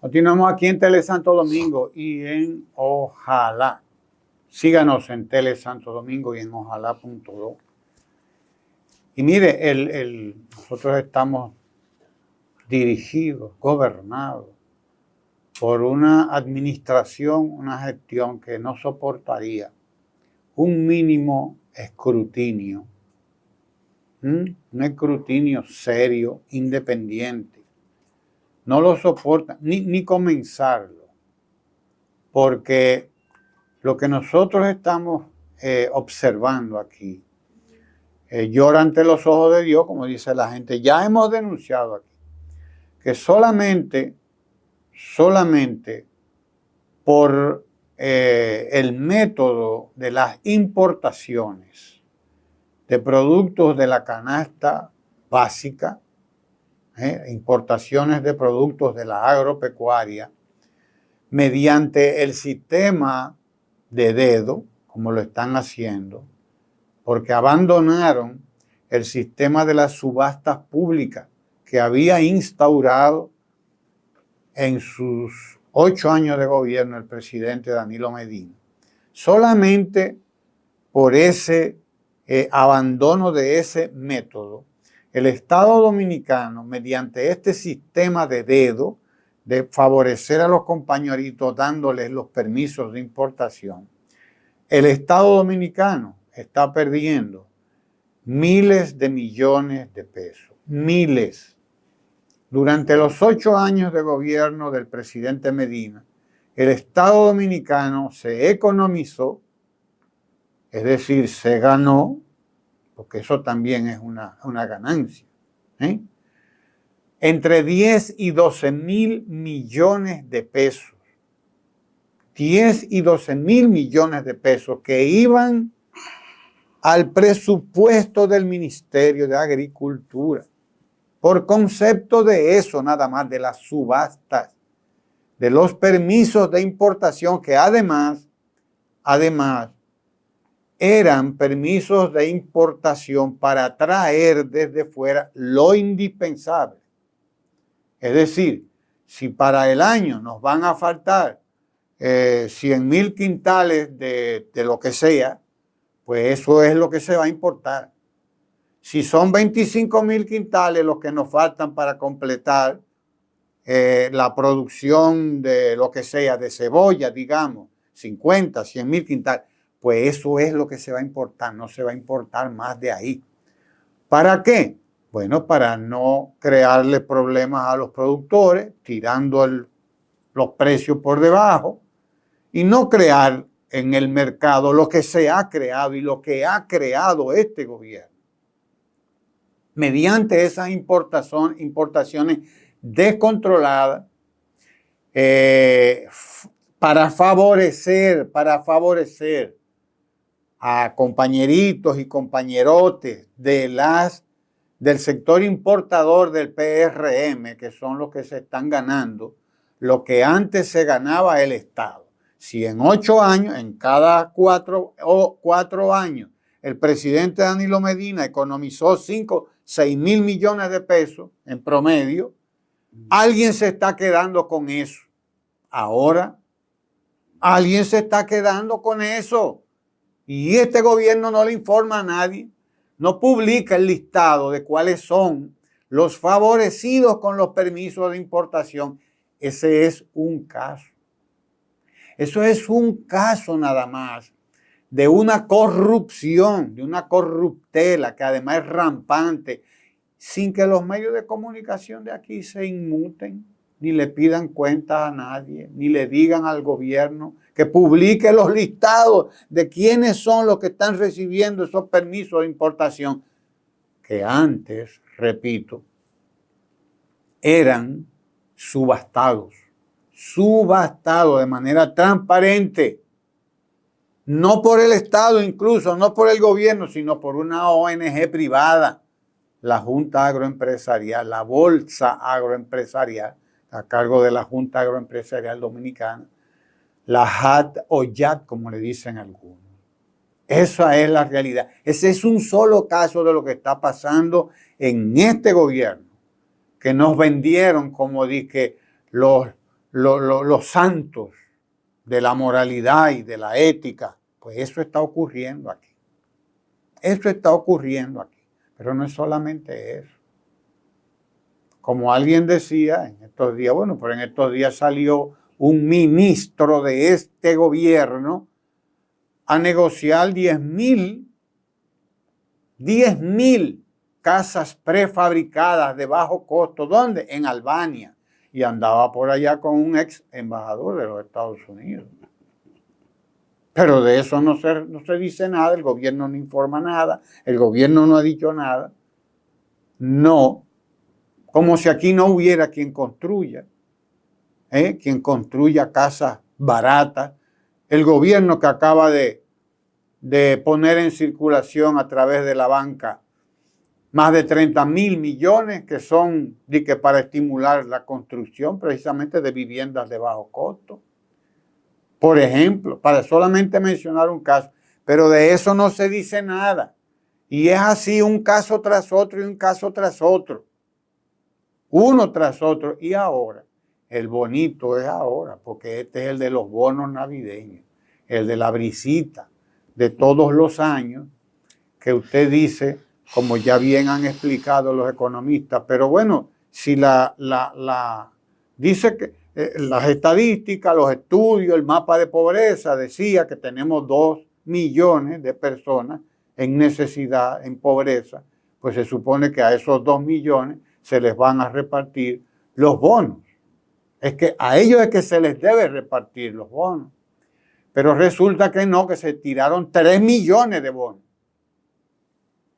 Continuamos aquí en Tele Santo Domingo y en Ojalá. Síganos en Tele Santo Domingo y en ojalá.do. Y mire, nosotros estamos dirigidos, gobernados por una administración, una gestión que no soportaría un mínimo escrutinio, un escrutinio serio, independiente. No lo soporta, ni comenzarlo, porque lo que nosotros estamos observando aquí llora ante los ojos de Dios, como dice la gente. Ya hemos denunciado aquí que solamente por el método de las importaciones de productos de la canasta básica, importaciones de productos de la agropecuaria, mediante el sistema de dedo, como lo están haciendo, porque abandonaron el sistema de las subastas públicas que había instaurado en sus 8 años de gobierno el presidente Danilo Medina. Solamente por ese abandono de ese método, el Estado Dominicano, mediante este sistema de dedo, de favorecer a los compañeritos dándoles los permisos de importación, el Estado Dominicano está perdiendo miles de millones de pesos. Miles. Durante los 8 años de gobierno del presidente Medina, el Estado Dominicano se economizó, es decir, se ganó, porque eso también es una ganancia, entre 10 y 12 mil millones de pesos. 10 y 12 mil millones de pesos que iban al presupuesto del Ministerio de Agricultura, por concepto de eso nada más, de las subastas, de los permisos de importación, que además eran permisos de importación para traer desde fuera lo indispensable. Es decir, si para el año nos van a faltar 100,000 quintales de lo que sea, pues eso es lo que se va a importar. Si son 25,000 quintales los que nos faltan para completar la producción de lo que sea, de cebolla, digamos, 50, 100,000 quintales, pues eso es lo que se va a importar, no se va a importar más de ahí. ¿Para qué? Bueno, para no crearle problemas a los productores, tirando los precios por debajo, y no crear en el mercado lo que se ha creado y lo que ha creado este gobierno, mediante esas importaciones descontroladas, para favorecer a compañeritos y compañerotes del sector importador del PRM, que son los que se están ganando lo que antes se ganaba el Estado. Si en 8 años, en cada 4 años, el presidente Danilo Medina economizó 5, 6 mil millones de pesos en promedio, alguien se está quedando con eso. Ahora, alguien se está quedando con eso. Y este gobierno no le informa a nadie, no publica el listado de cuáles son los favorecidos con los permisos de importación. Ese es un caso. Eso es un caso nada más de una corrupción, de una corruptela que además es rampante, sin que los medios de comunicación de aquí se inmuten, ni le pidan cuentas a nadie, ni le digan al gobierno que publique los listados de quiénes son los que están recibiendo esos permisos de importación, que antes, repito, eran subastados de manera transparente, no por el Estado incluso, no por el gobierno, sino por una ONG privada, la Junta Agroempresarial, la Bolsa Agroempresarial, a cargo de la Junta Agroempresarial Dominicana, la JAT o YAT, como le dicen algunos. Esa es la realidad. Ese es un solo caso de lo que está pasando en este gobierno, que nos vendieron como dije los los santos de la moralidad y de la ética. Pues eso está ocurriendo aquí. Eso está ocurriendo aquí. Pero no es solamente eso. Como alguien decía en estos días, bueno, pero en estos días salió un ministro de este gobierno a negociar 10,000 casas prefabricadas de bajo costo. ¿Dónde? En Albania. Y andaba por allá con un ex embajador de los Estados Unidos. Pero de eso no se dice nada, el gobierno no informa nada, el gobierno no ha dicho nada. No, como si aquí no hubiera quien construya casas baratas. El gobierno que acaba de poner en circulación a través de la banca más de 30,000 millones que son para estimular la construcción precisamente de viviendas de bajo costo. Por ejemplo, para solamente mencionar un caso, pero de eso no se dice nada. Y es así un caso tras otro y un caso tras otro. Uno tras otro. Y ahora, el bonito es ahora, porque este es el de los bonos navideños, el de la brisita de todos los años, que usted dice, como ya bien han explicado los economistas, pero bueno, si dice que las estadísticas, los estudios, el mapa de pobreza decía que tenemos 2 millones de personas en necesidad, en pobreza, pues se supone que a esos 2 millones se les van a repartir los bonos. Es que a ellos es que se les debe repartir los bonos. Pero resulta que no, que se tiraron 3 millones de bonos.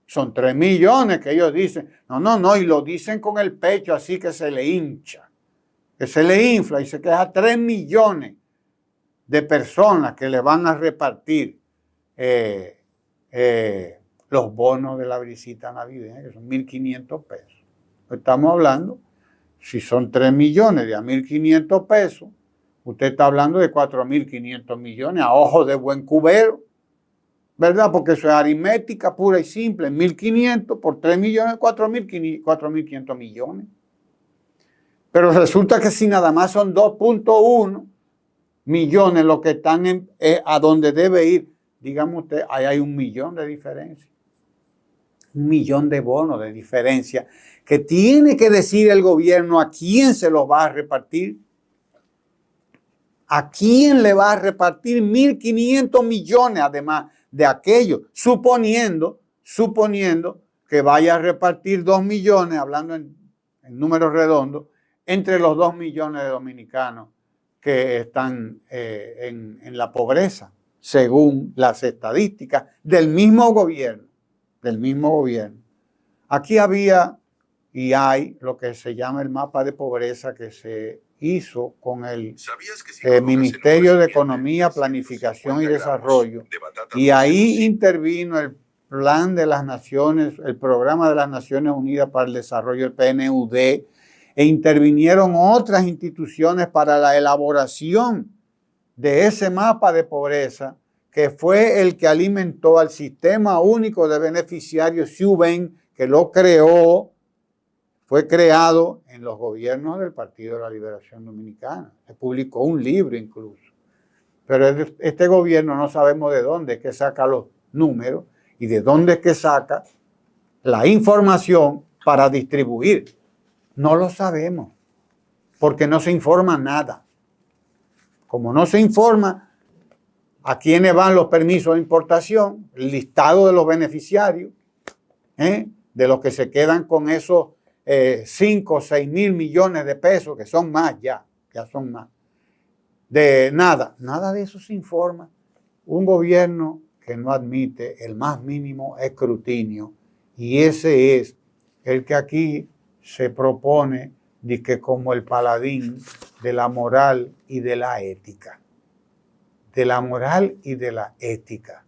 Son 3 millones que ellos dicen. No, y lo dicen con el pecho así que se le hincha, que se le infla y se queda 3 millones de personas que le van a repartir los bonos de la brisita navideña, que son 1.500 pesos. Estamos hablando, si son 3 millones de a 1.500 pesos, usted está hablando de 4.500 millones a ojo de buen cubero, ¿verdad? Porque eso es aritmética pura y simple. 1.500 por 3 millones, 4.500 millones. Pero resulta que si nada más son 2.1 millones los que están a donde debe ir, dígame usted, ahí hay 1 millón de diferencia. 1 millón de bonos de diferencia que tiene que decir el gobierno a quién se los va a repartir. ¿A quién le va a repartir 1.500 millones además de aquello? Suponiendo que vaya a repartir 2 millones, hablando en números redondos, entre los 2 millones de dominicanos que están en la pobreza, según las estadísticas del mismo gobierno. Aquí había y hay lo que se llama el mapa de pobreza que se hizo con el Ministerio de Economía, Planificación y Desarrollo, y ahí intervino el Plan de las Naciones, el Programa de las Naciones Unidas para el Desarrollo, el PNUD, e intervinieron otras instituciones para la elaboración de ese mapa de pobreza, que fue el que alimentó al Sistema Único de Beneficiarios, SUBEN, que fue creado en los gobiernos del Partido de la Liberación Dominicana. Se publicó un libro incluso. Pero este gobierno no sabemos de dónde es que saca los números y de dónde es que saca la información para distribuir. No lo sabemos, porque no se informa nada. Como no se informa a quiénes van los permisos de importación, el listado de los beneficiarios, de los que se quedan con esos 5 o 6 mil millones de pesos, que son más ya son más. De nada de eso se informa. Un gobierno que no admite el más mínimo escrutinio, y ese es el que aquí se propone de que como el paladín de la moral y de la ética. De la moral y de la ética.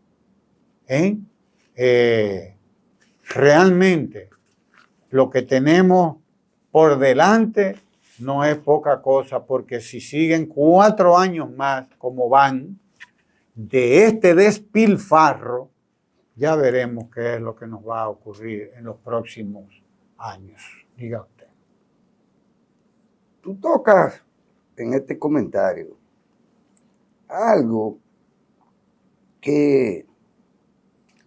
Realmente lo que tenemos por delante no es poca cosa, porque si siguen 4 años más como van de este despilfarro, ya veremos qué es lo que nos va a ocurrir en los próximos años. Diga usted. Tú tocas en este comentario algo que,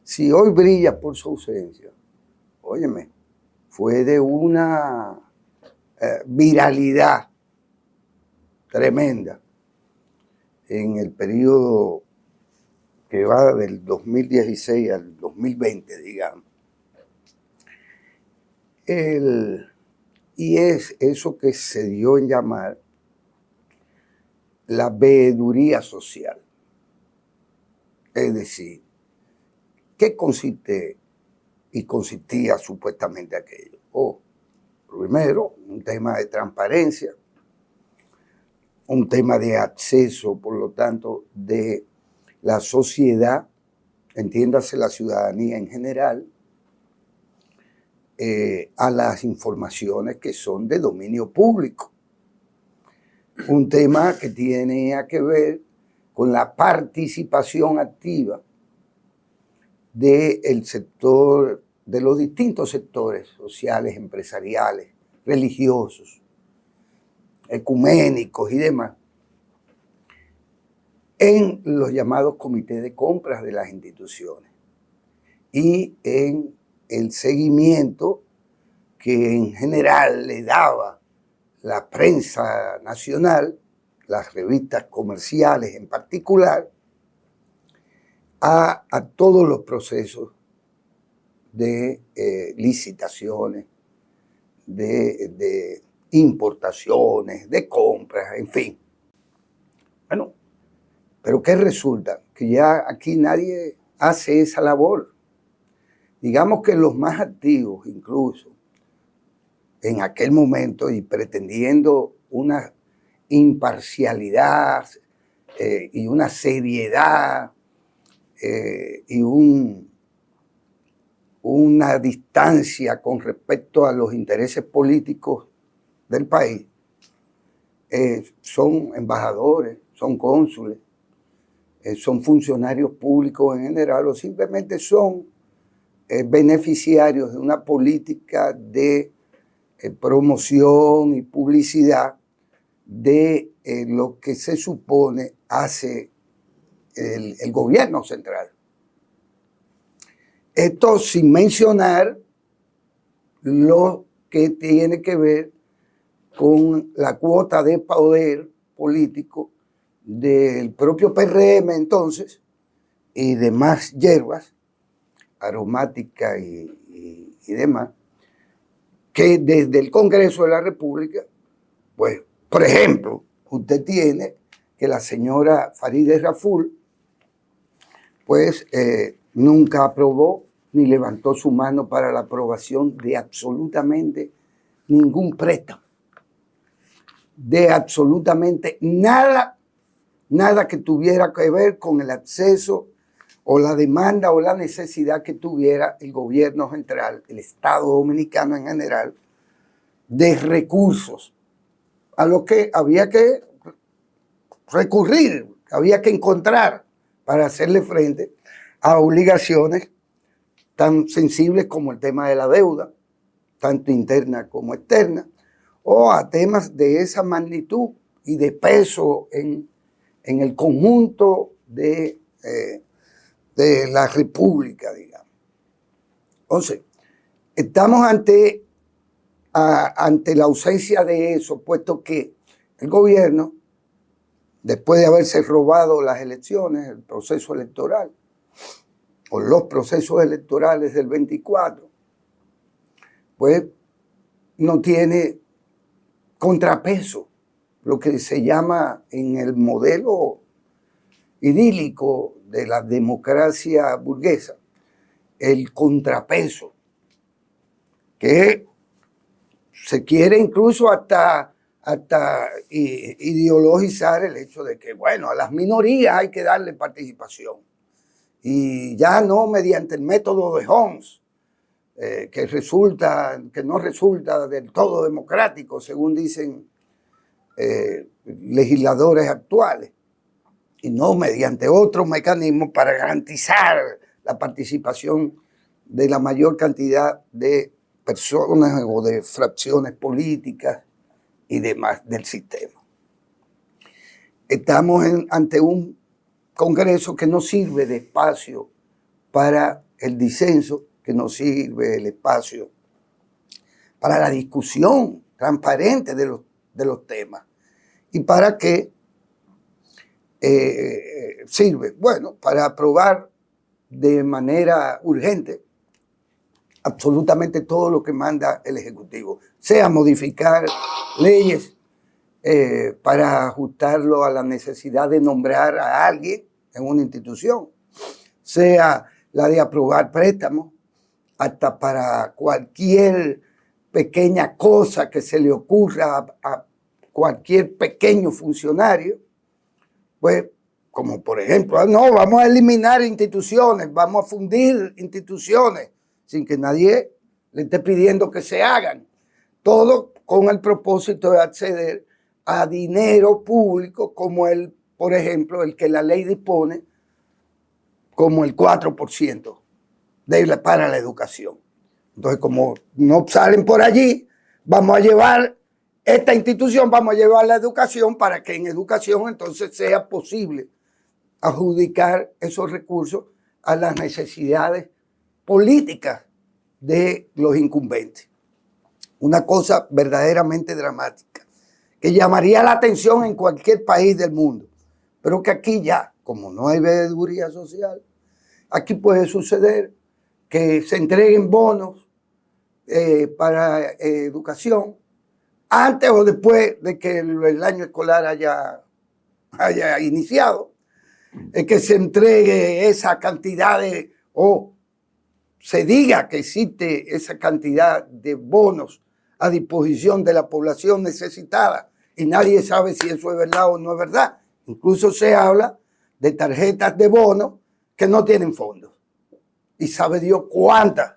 si hoy brilla por su ausencia, óyeme, fue de una viralidad tremenda en el periodo que va del 2016 al 2020, digamos. Y es eso que se dio en llamar la veeduría social. Es decir, ¿qué consiste y consistía supuestamente aquello? Primero, un tema de transparencia, un tema de acceso, por lo tanto, de la sociedad, entiéndase la ciudadanía en general, a las informaciones que son de dominio público. Un tema que tiene que ver con la participación activa del sector, de los distintos sectores sociales, empresariales, religiosos, ecuménicos y demás, en los llamados comités de compras de las instituciones y en el seguimiento que en general le daba la prensa nacional, las revistas comerciales en particular, a todos los procesos de licitaciones, de importaciones, de compras, en fin. Bueno, pero ¿qué resulta? Que ya aquí nadie hace esa labor. Digamos que los más activos, incluso, en aquel momento y pretendiendo una imparcialidad y una seriedad y una distancia con respecto a los intereses políticos del país, son embajadores, son cónsules, son funcionarios públicos en general o simplemente son beneficiarios de una política de promoción y publicidad de lo que se supone hace el gobierno central. Esto sin mencionar lo que tiene que ver con la cuota de poder político del propio PRM entonces y demás hierbas aromáticas y demás, que desde el Congreso de la República, pues, por ejemplo, usted tiene que la señora Farideh Raful, pues, nunca aprobó ni levantó su mano para la aprobación de absolutamente ningún préstamo, de absolutamente nada, nada que tuviera que ver con el acceso o la demanda o la necesidad que tuviera el gobierno central, el Estado dominicano en general, de recursos a los que había que recurrir, había que encontrar para hacerle frente a obligaciones tan sensibles como el tema de la deuda, tanto interna como externa, o a temas de esa magnitud y de peso en el conjunto de la República, digamos. Entonces, estamos ante la ausencia de eso, puesto que el gobierno, después de haberse robado las elecciones, el proceso electoral, o los procesos electorales del 24, pues no tiene contrapeso, lo que se llama en el modelo idílico de la democracia burguesa, el contrapeso, que se quiere incluso hasta ideologizar el hecho de que, bueno, a las minorías hay que darle participación. Y ya no mediante el método de Homs, que no resulta del todo democrático, según dicen legisladores actuales, y no mediante otros mecanismos para garantizar la participación de la mayor cantidad de personas o de fracciones políticas y demás del sistema. estamos ante un Congreso que no sirve de espacio para el disenso, que no sirve el espacio para la discusión transparente de los temas. ¿Y para qué sirve? Bueno, para aprobar de manera urgente absolutamente todo lo que manda el Ejecutivo, sea modificar leyes para ajustarlo a la necesidad de nombrar a alguien en una institución, sea la de aprobar préstamos, hasta para cualquier pequeña cosa que se le ocurra a cualquier pequeño funcionario, pues como por ejemplo, no, vamos a eliminar instituciones, vamos a fundir instituciones, sin que nadie le esté pidiendo que se hagan. Todo con el propósito de acceder a dinero público como por ejemplo, el que la ley dispone, como el 4% para la educación. Entonces, como no salen por allí, vamos a llevar esta institución, vamos a llevar la educación para que en educación entonces sea posible adjudicar esos recursos a las necesidades políticas de los incumbentes. Una cosa verdaderamente dramática, que llamaría la atención en cualquier país del mundo, pero que aquí ya, como no hay veeduría social, aquí puede suceder que se entreguen bonos para educación antes o después de que el año escolar haya iniciado, que se entregue esa cantidad o se diga que existe esa cantidad de bonos a disposición de la población necesitada y nadie sabe si eso es verdad o no es verdad. Incluso se habla de tarjetas de bonos que no tienen fondos. Y sabe Dios cuántas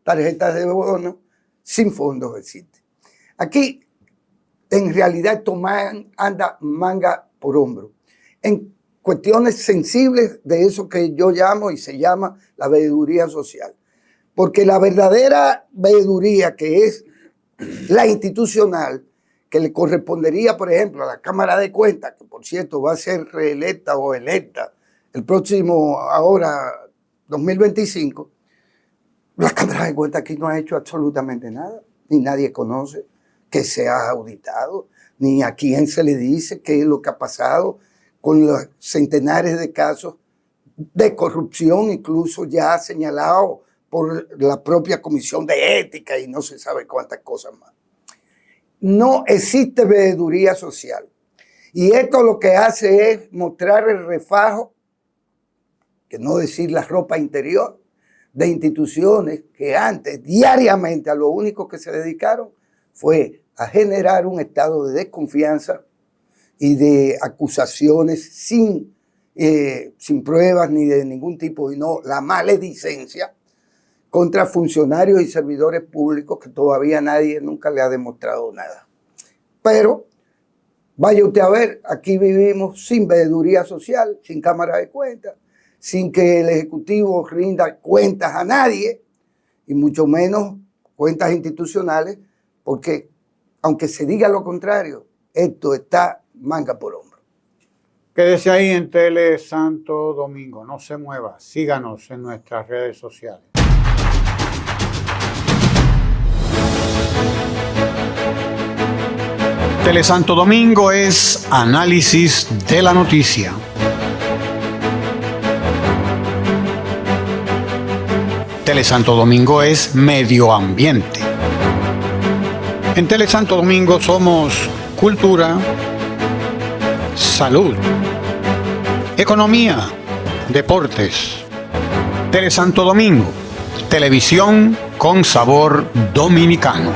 tarjetas de bonos sin fondos existen. Aquí, en realidad, esto anda manga por hombro. En cuestiones sensibles de eso que yo llamo y se llama la veeduría social. Porque la verdadera veeduría, que es la institucional, que le correspondería, por ejemplo, a la Cámara de Cuentas, que por cierto va a ser reelecta o electa el próximo, ahora, 2025, la Cámara de Cuentas aquí no ha hecho absolutamente nada, ni nadie conoce que se ha auditado, ni a quién se le dice qué es lo que ha pasado con los centenares de casos de corrupción, incluso ya señalados por la propia Comisión de Ética y no se sabe cuántas cosas más. No existe veeduría social. Y esto lo que hace es mostrar el refajo, que no decir la ropa interior, de instituciones que antes, diariamente, a lo único que se dedicaron fue a generar un estado de desconfianza y de acusaciones sin pruebas ni de ningún tipo, y no la maledicencia contra funcionarios y servidores públicos que todavía nadie nunca le ha demostrado nada. Pero vaya usted a ver, aquí vivimos sin veeduría social, sin Cámara de Cuentas, sin que el Ejecutivo rinda cuentas a nadie, y mucho menos cuentas institucionales, porque aunque se diga lo contrario, esto está manga por hombro. Quédese ahí en Tele Santo Domingo, no se mueva, síganos en nuestras redes sociales. Tele Santo Domingo es análisis de la noticia. Tele Santo Domingo es medio ambiente. En Tele Santo Domingo somos cultura, salud, economía, deportes. Tele Santo Domingo, televisión con sabor dominicano.